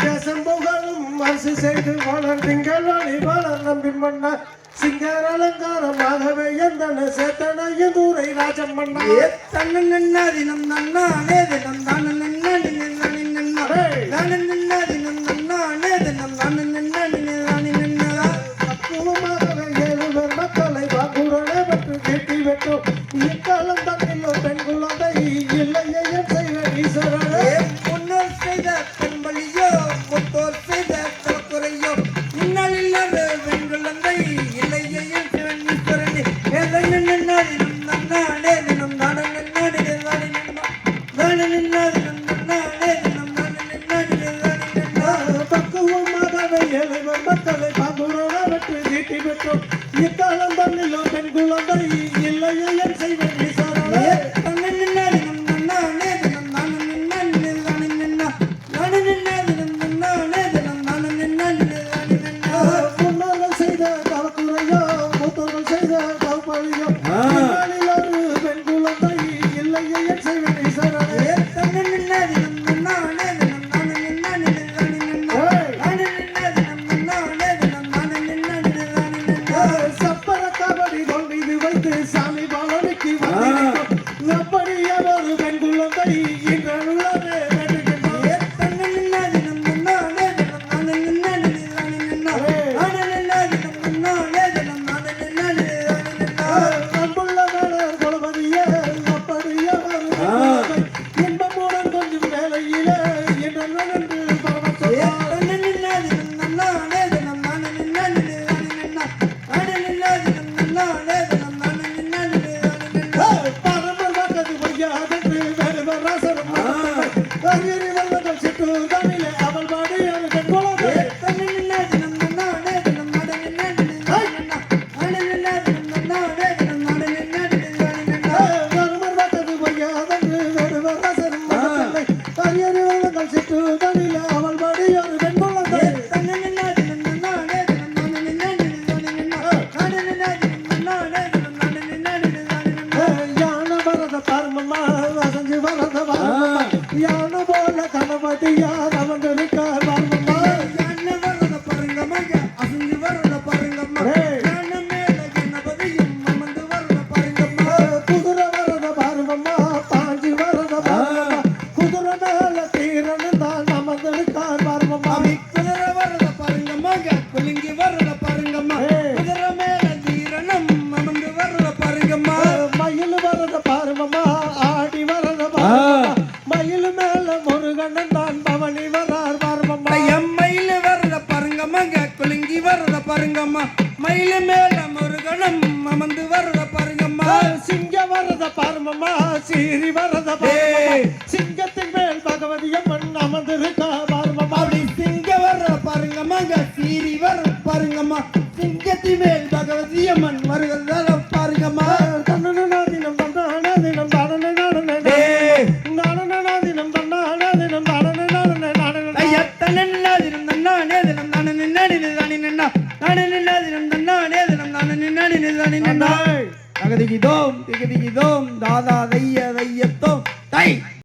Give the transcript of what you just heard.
தேசம் புகழும் அரசு செய்து வளர்ந்தீங்கள் வளர் நம்பி மன்னா சிங்கர் அலங்காரமாகவே எந்தன சேத்தனையும் தூரை ராஜம் மன்னா தன்ன தினம் நன்னானே தினம் தான நன்னானே நன்னா தினம் நன்னானே தினம் தான நன்னானே பக்குவமாகவே 7 பேர் மக்களை வாக்குறனை பற்றி கேட்டி வெட்டோம் இக்காலம் தன்னிலோ பெண் குழந்தை இல்லையே செய்வேன் ஈஸ்வரனே முன்னோர் செய்த பெண்பலியோ முத்தோர் செய்த தலக்குறையோ முன்னால் இல்லாத பெண் குழந்தை இல்லையே சிவன் ஈஸ்வரனே தினம் நன்னானே தினம் தான நன்னானே தான தினம் நன்னானே தினம் தான நன்னானே பக்குவமாகவே 7 பேர் மக்களை வாக்குறனை பற்றி கேட்டி வெட்டோம் இக்காலம் தன்னிலோ பெண் குழந்தை இல்லையே செய்வேன் ஈஸ்வரனே முன்னோர்கள் செய்த தவக்குறையோ மூத்தோர்கள் செய்த தவப்பழியோ பெண் குழந்தை இல்லையே செய்வேன் ஈஸ்வரனே சப்பர கபடி கொண்டு இது வைத்து சாமி பாலனுக்கு எப்படி ஒரு பெண் குழந்தை இன்றே அன்புள்ள மேலர் குலபதியே அப்படியே ஒரு இன்பமுடன் கொஞ்சம் வேலையிலே என்று பரம்பர் பக்கத்து பொய்யாதென்று வேறு ராசரம் சிட்டு தமிழே அவள் பாடி அவள் குழந்தை பரம்பர் பக்கத்து பொய்யாதென்று வேறு ராசரம் சிட்டு தமிழே அவள் பாடி அவள் பெண் குழந்தை யான வரத பரமமா வசஞ்சு வரத பரமமா யான போல கணபதி யார் அமர்ந்திருக்கார் பரமமா குதிரை வரத பரமமா பாஞ்சி வரத பரமமா குதிரை மேல தீரன் தான் அமர்ந்திருக்கார் பரமமா மயில் வரத பரமமா ஆடி வரத பரமமா மயில் மேல முருகன் தான் பவனி வரார் பரமமா மயில மேல முருகனம் அமர்ந்து வர்ற பாருங்கம்மா சிங்க வரத பரமமா சீரி வரத பரமமா சிங்கத்தின் மேல் பகவதி அம்மன் அமர்ந்திருக்கா பரமமா அப்படி சிங்க வர்ற பாருங்கம்மா சீரி வர்ற பாருங்கம்மா சிங்கத்தின் மேல் பகவதி அம்மன் வருகிறதால